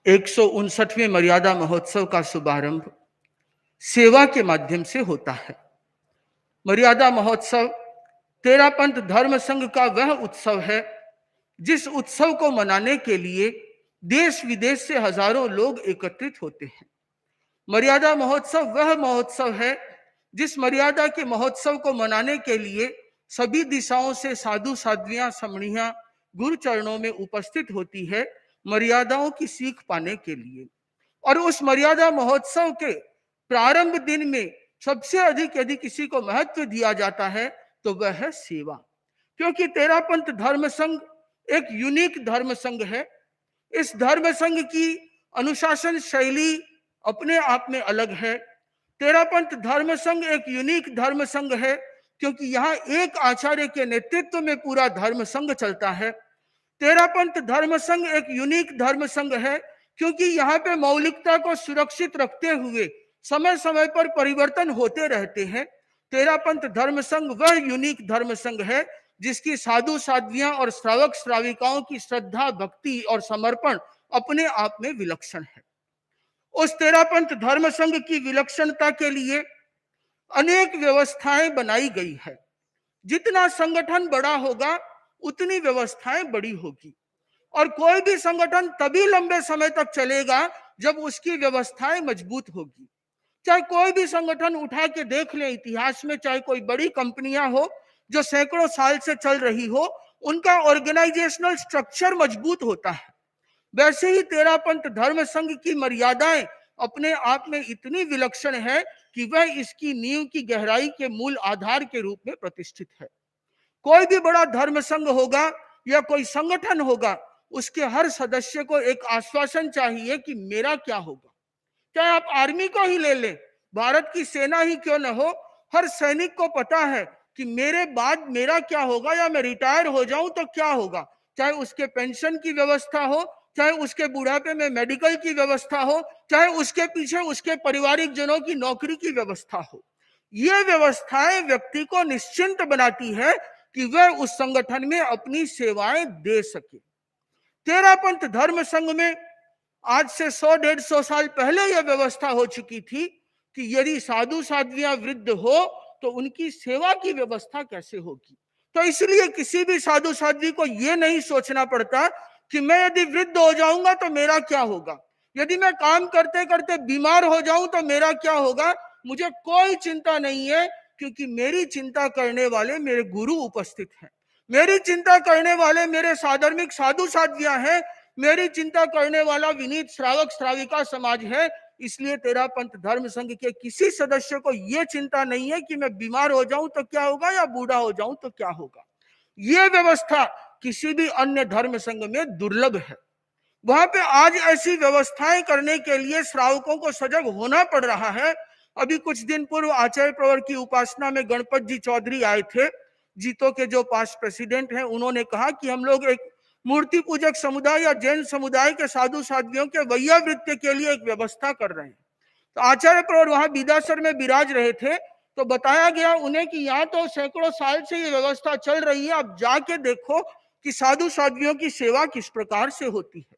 159वें मर्यादा महोत्सव का शुभारंभ सेवा के माध्यम से होता है। मर्यादा महोत्सव तेरापंथ धर्म संघ का वह उत्सव है जिस उत्सव को मनाने के लिए देश विदेश से हजारों लोग एकत्रित होते हैं। मर्यादा महोत्सव वह महोत्सव है जिस मर्यादा के महोत्सव को मनाने के लिए सभी दिशाओं से साधु साध्वियां समणियां गुरु चरणों में उपस्थित होती है मर्यादाओं की सीख पाने के लिए। और उस मर्यादा महोत्सव के प्रारंभ दिन में सबसे अधिक यदि किसी को महत्व दिया जाता है तो वह है सेवा, क्योंकि तेरापंथ धर्म संघ एक यूनिक धर्म संघ है। इस धर्म संघ की अनुशासन शैली अपने आप में अलग है। तेरापंथ धर्म संघ एक यूनिक धर्म संघ है क्योंकि यहाँ एक आचार्य के नेतृत्व में पूरा धर्म संघ चलता है। तेरापंथ धर्म संघ एक यूनिक धर्म संघ है क्योंकि यहाँ पे मौलिकता को सुरक्षित रखते हुए समय समय पर परिवर्तन होते रहते हैं। तेरापंथ धर्म संघ वह यूनिक धर्म संघ है जिसकी साधु साध्वियां और श्रावक श्राविकाओं की श्रद्धा भक्ति और समर्पण अपने आप में विलक्षण है। उस तेरापंथ धर्म संघ की विलक्षणता के लिए अनेक व्यवस्थाएं बनाई गई है। जितना संगठन बड़ा होगा उतनी व्यवस्थाएं बड़ी होगी और कोई भी संगठन तभी लंबे समय तक चलेगा जब उसकी व्यवस्थाएं मजबूत होगी। चाहे कोई भी संगठन उठा के देख ले इतिहास में, चाहे कोई बड़ी कंपनियां हो जो सैकड़ों साल से चल रही हो, उनका ऑर्गेनाइजेशनल स्ट्रक्चर मजबूत होता है। वैसे ही तेरापंथ धर्म संघ की मर्यादाएं अपने आप में इतनी विलक्षण है कि वह इसकी नींव की गहराई के मूल आधार के रूप में प्रतिष्ठित है। कोई भी बड़ा धर्म संघ होगा या कोई संगठन होगा, उसके हर सदस्य को एक आश्वासन चाहिए कि मेरा क्या होगा। चाहे आप आर्मी को ही ले लें, भारत की सेना ही क्यों न हो, हर सैनिक को पता है कि मेरे बाद मेरा क्या होगा या मैं रिटायर हो जाऊं तो क्या होगा। चाहे उसके पेंशन की व्यवस्था हो, चाहे उसके बुढ़ापे में मेडिकल की व्यवस्था हो, चाहे उसके पीछे उसके पारिवारिक जनों की नौकरी की व्यवस्था हो। ये व्यवस्थाएं व्यक्ति को निश्चिंत बनाती है कि वह उस संगठन में अपनी सेवाएं दे सके। तेरापंथ धर्म संघ में आज से 100-150 साल पहले यह व्यवस्था हो चुकी थी कि यदि साधु साध्वियां वृद्ध हो तो उनकी सेवा की व्यवस्था कैसे होगी। तो इसलिए किसी भी साधु साध्वी को यह नहीं सोचना पड़ता कि मैं यदि वृद्ध हो जाऊंगा तो मेरा क्या होगा, यदि मैं काम करते करते बीमार हो जाऊं तो मेरा क्या होगा। मुझे कोई चिंता नहीं है क्योंकि मेरी चिंता करने वाले मेरे गुरु उपस्थित हैं, मेरी चिंता करने वाले मेरे साधर्मिक साधु साध्वियां हैं, मेरी चिंता करने वाला विनीत श्रावक श्राविका समाज है। इसलिए तेरापंथ धर्म संघ के किसी सदस्य को यह चिंता नहीं है कि मैं बीमार हो जाऊं तो क्या होगा या बूढ़ा हो जाऊं तो क्या होगा। यह व्यवस्था किसी भी अन्य धर्म संघ में दुर्लभ है। वहां पे आज ऐसी व्यवस्थाएं करने के लिए श्रावकों को सजग होना पड़ रहा है। अभी कुछ दिन पूर्व आचार्य प्रवर की उपासना में गणपत जी चौधरी आए थे, जीतो के जो पास्ट प्रेसिडेंट हैं। उन्होंने कहा कि हम लोग एक मूर्ति पूजक समुदाय या जैन समुदाय के साधु साध्वियों के वैया वृत्ति के लिए एक व्यवस्था कर रहे हैं। तो आचार्य प्रवर वहां बिदासर में विराज रहे थे, तो बताया गया उन्हें कि यहाँ तो सैकड़ों साल से ये व्यवस्था चल रही है, अब जाके देखो कि साधु साध्वियों की सेवा किस प्रकार से होती है।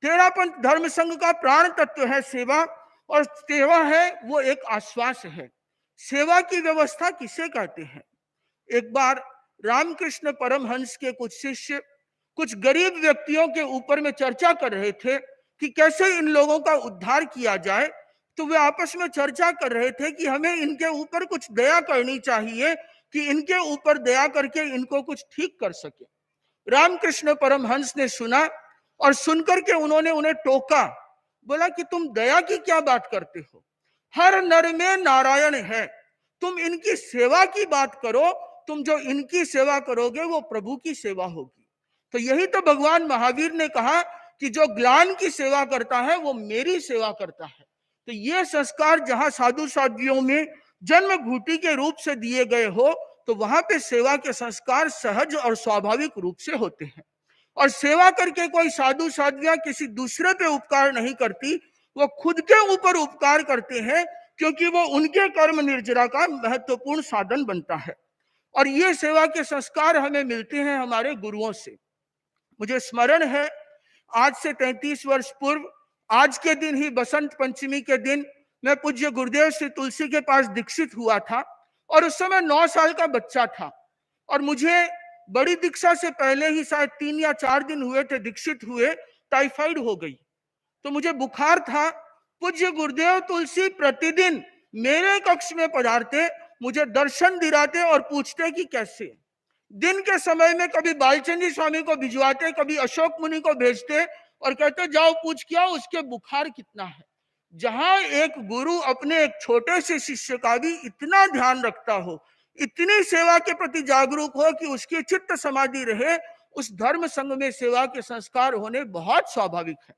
तेरापंथ धर्म संघ का प्राण तत्व है सेवा, और सेवा है वो एक आश्वास है। सेवा की व्यवस्था किसे कहते हैं। एक बार रामकृष्ण परमहंस के कुछ शिष्य कुछ गरीब व्यक्तियों के ऊपर में चर्चा कर रहे थे कि कैसे इन लोगों का उद्धार किया जाए। तो वे आपस में चर्चा कर रहे थे कि हमें इनके ऊपर कुछ दया करनी चाहिए कि इनके ऊपर दया करके इनको कुछ ठीक कर सके। रामकृष्ण परमहंस ने सुना और सुनकर के उन्होंने उन्हें टोका, बोला कि तुम दया की क्या बात करते हो, हर नर में नारायण है, तुम इनकी सेवा की बात करो, तुम जो इनकी सेवा करोगे वो प्रभु की सेवा होगी। तो यही तो भगवान महावीर ने कहा कि जो ग्लान की सेवा करता है वो मेरी सेवा करता है। तो ये संस्कार जहां साधु साध्वियों में जन्म घूटी के रूप से दिए गए हो, तो वहां पे सेवा के संस्कार सहज और स्वाभाविक रूप से होते हैं। और सेवा करके कोई साधु साध्वियां किसी दूसरे पे उपकार नहीं करती, वो खुद के ऊपर उपकार करते हैं क्योंकि वो उनके कर्म निर्जरा का महत्वपूर्ण साधन बनता है। और ये सेवा के संस्कार हमें मिलते हैं हमारे गुरुओं से। मुझे स्मरण है आज से 33 वर्ष पूर्व आज के दिन ही बसंत पंचमी के दिन मैं पूज्य गुरुदेव श्री तुलसी के पास दीक्षित हुआ था और उस समय 9 साल का बच्चा था और मुझे बड़ी दीक्षा से पहले ही शायद 3 या 4 दिन हुए थे दीक्षित हुए, टाइफाइड हो गई तो मुझे बुखार था। पूज्य गुरुदेव तुलसी प्रतिदिन मेरे कक्ष में पधारते, मुझे दर्शन दिलाते और पूछते कि कैसे। दिन के समय में कभी बालचंद जी स्वामी को भिजवाते, कभी अशोक मुनि को भेजते और कहते जाओ पूछ क्या उसके बुखार कितना है। जहां एक गुरु अपने एक छोटे से शिष्य का भी इतना ध्यान रखता हो, इतनी सेवा के प्रति जागरूक हो कि उसकी चित्त समाधि रहे, उस धर्म संघ में सेवा के संस्कार होने बहुत स्वाभाविक है।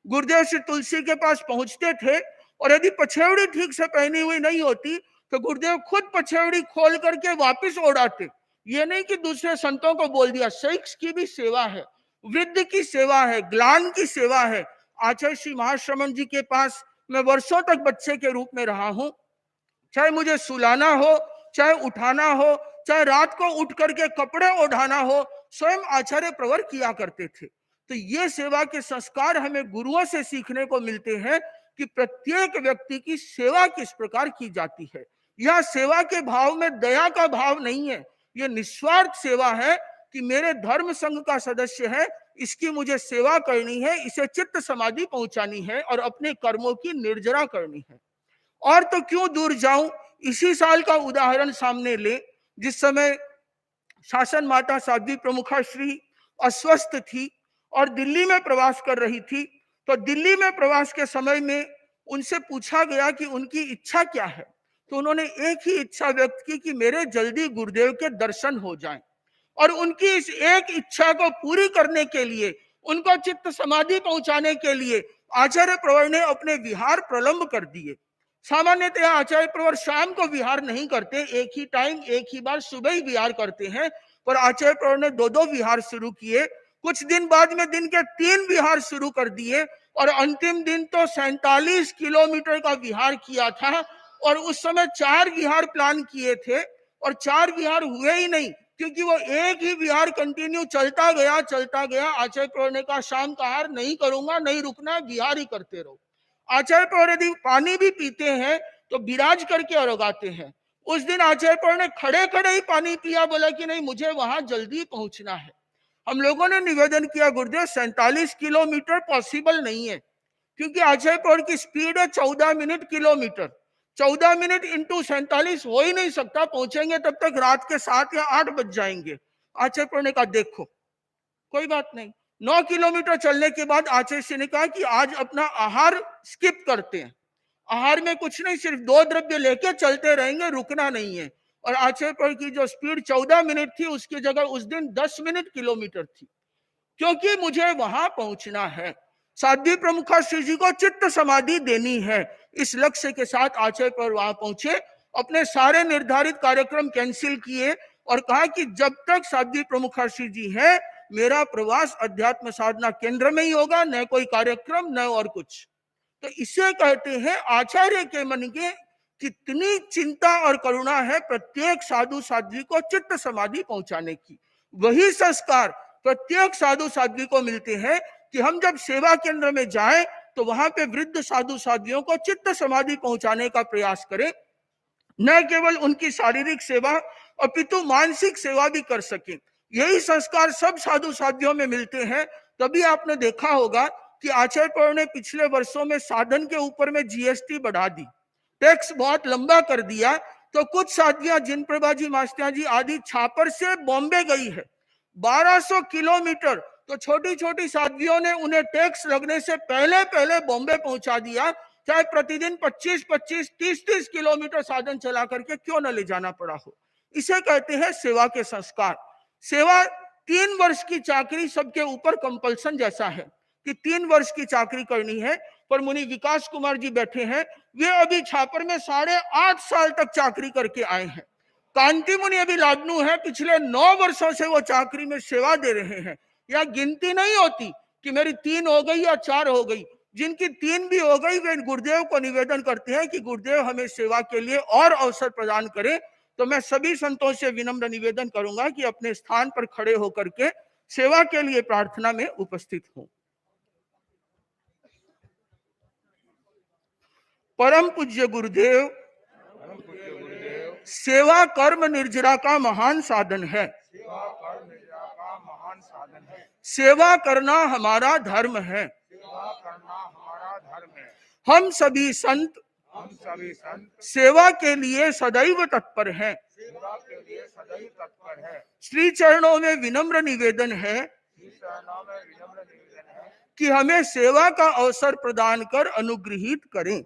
गुरुदेव श्री तुलसी के पास पहुंचते थे और यदि पछेवड़ी ठीक से पहनी हुई नहीं होती तो गुरुदेव खुद पछेवड़ी खोल करके वापस ओढ़ाते। ये नहीं कि दूसरे संतों को बोल दिया, शैक्ष की भी सेवा है, वृद्ध की सेवा है, ग्लान की सेवा है। आचार्य श्री महाश्रमण जी के पास मैं वर्षों तक बच्चे के रूप में रहा हूं। चाहे मुझे सुलाना हो, चाहे उठाना हो, चाहे रात को उठ करके कपड़े ओढ़ाना हो, स्वयं आचार्य प्रवर किया करते थे। तो ये सेवा के संस्कार हमें गुरुओं से सीखने को मिलते हैं कि प्रत्येक व्यक्ति की सेवा किस प्रकार की जाती है। यह सेवा के भाव में दया का भाव नहीं है, यह निस्वार्थ सेवा है कि मेरे धर्म संघ का सदस्य है, इसकी मुझे सेवा करनी है, इसे चित्त समाधि पहुंचानी है और अपने कर्मों की निर्जरा करनी है। और तो क्यों दूर जाऊं, इसी साल का उदाहरण सामने ले, जिस समय शासन माता साध्वी प्रमुखा श्री अस्वस्थ थी और दिल्ली में प्रवास कर रही थी, तो दिल्ली में प्रवास के समय में उनसे पूछा गया कि उनकी इच्छा क्या है। तो उन्होंने एक ही इच्छा व्यक्त की कि मेरे जल्दी गुरुदेव के दर्शन हो जाएं। और उनकी इस एक इच्छा को पूरी करने के लिए, उनको चित्त समाधि पहुंचाने के लिए आचार्य प्रवर ने अपने विहार प्रलंब कर दिए। सामान्यतः आचार्य प्रवर शाम को विहार नहीं करते, एक ही टाइम एक ही बार सुबह ही विहार करते हैं, पर आचार्य प्रवर ने 2-2 विहार शुरू किए। कुछ दिन बाद में दिन के 3 विहार शुरू कर दिए और अंतिम दिन तो 47 किलोमीटर का विहार किया था। और उस समय 4 विहार प्लान किए थे और 4 विहार हुए ही नहीं, क्योंकि वो एक ही विहार कंटिन्यू चलता गया। आचार्य प्रवर ने कहा शाम का आहार नहीं करूंगा, नहीं रुकना, विहार ही करते रहो। आचार्य प्रवर यदि पानी भी पीते हैं तो विराज करके और उगाते हैं। उस दिन आचार्य प्रवर ने खड़े खड़े ही पानी पिया, बोला कि नहीं मुझे वहां जल्दी पहुंचना है। हम लोगों ने निवेदन किया गुरुदेव 47 किलोमीटर पॉसिबल नहीं है, क्योंकि आचार्य प्रवर की स्पीड है 14 मिनट किलोमीटर। 14 मिनट इंटू 47 हो ही नहीं सकता, पहुंचेंगे तब तक रात के 7 या 8 बज जाएंगे। आचार्य प्रवर ने कहा देखो कोई बात नहीं। 9 किलोमीटर चलने के बाद आचार्य श्री ने कहा कि आज अपना आहार स्किप करते हैं, आहार में कुछ नहीं, सिर्फ 2 द्रव्य लेके चलते रहेंगे, रुकना नहीं है। और आचार्य प्रवर की जो स्पीड 14 मिनट थी उसकी जगह उस दिन 10 मिनट किलोमीटर थी, क्योंकि मुझे वहां पहुंचना है, साध्वी प्रमुखा श्री जी को चित्त समाधि देनी है। इस लक्ष्य के साथ आचार्य प्रवर वहां पहुंचे, अपने सारे निर्धारित कार्यक्रम कैंसिल किए और कहा कि जब तक साध्वी प्रमुखा श्री जी है मेरा प्रवास अध्यात्म साधना केंद्र में ही होगा, न कोई कार्यक्रम न और कुछ। तो इसे कहते हैं आचार्य के मन के कितनी चिंता और करुणा है प्रत्येक साधु साध्वी को चित्त समाधि पहुंचाने की। वही संस्कार प्रत्येक साधु साध्वी को मिलते हैं कि हम जब सेवा केंद्र में जाएं तो वहां पे वृद्ध साधु साध्वियों को चित्त समाधि पहुंचाने का प्रयास करें, न केवल उनकी शारीरिक सेवा अपितु मानसिक सेवा भी कर सकें। यही संस्कार सब साधु साध्वियों में मिलते हैं। तभी आपने देखा होगा कि आचार्य प्रवर ने पिछले वर्षों में साधन के ऊपर में जीएसटी बढ़ा दी, टैक्स बहुत लंबा कर दिया। तो कुछ साध्वियां जिन प्रभा जी, मास्टर जी आदि छापर से बॉम्बे गई है 1200 किलोमीटर, तो छोटी छोटी साध्वियों ने उन्हें टैक्स लगने से पहले पहले बॉम्बे पहुंचा दिया, चाहे प्रतिदिन 25-25, 30-30 किलोमीटर साधन चला करके क्यों न ले जाना पड़ा हो। इसे कहते हैं सेवा के संस्कार। सेवा 3 वर्ष की चाकरी सबके ऊपर कंपल्सन जैसा है कि 3 वर्ष की चाकरी करनी है। पर मुनि विकास कुमार जी बैठे हैं, वे अभी छापर में 8.5 साल तक चाकरी करके आए हैं। कांति मुनि अभी लाडनू है, पिछले 9 वर्षों से वो चाकरी में सेवा दे रहे हैं। या गिनती नहीं होती कि मेरी 3 हो गई या 4 हो गई, जिनकी 3 भी हो गई वे गुरुदेव को निवेदन करते हैं कि गुरुदेव हमें सेवा के लिए और अवसर प्रदान करें। तो मैं सभी संतों से विनम्र निवेदन करूंगा कि अपने स्थान पर खड़े होकर के सेवा के लिए प्रार्थना में उपस्थित हों। परम पूज्य गुरुदेव सेवा कर्म निर्जरा का महान साधन है। सेवा करना हमारा धर्म है। हम सभी संत सेवा के लिए सदैव तत्पर हैं। श्री चरणों में विनम्र निवेदन है कि हमें सेवा का अवसर प्रदान कर अनुग्रहित करें।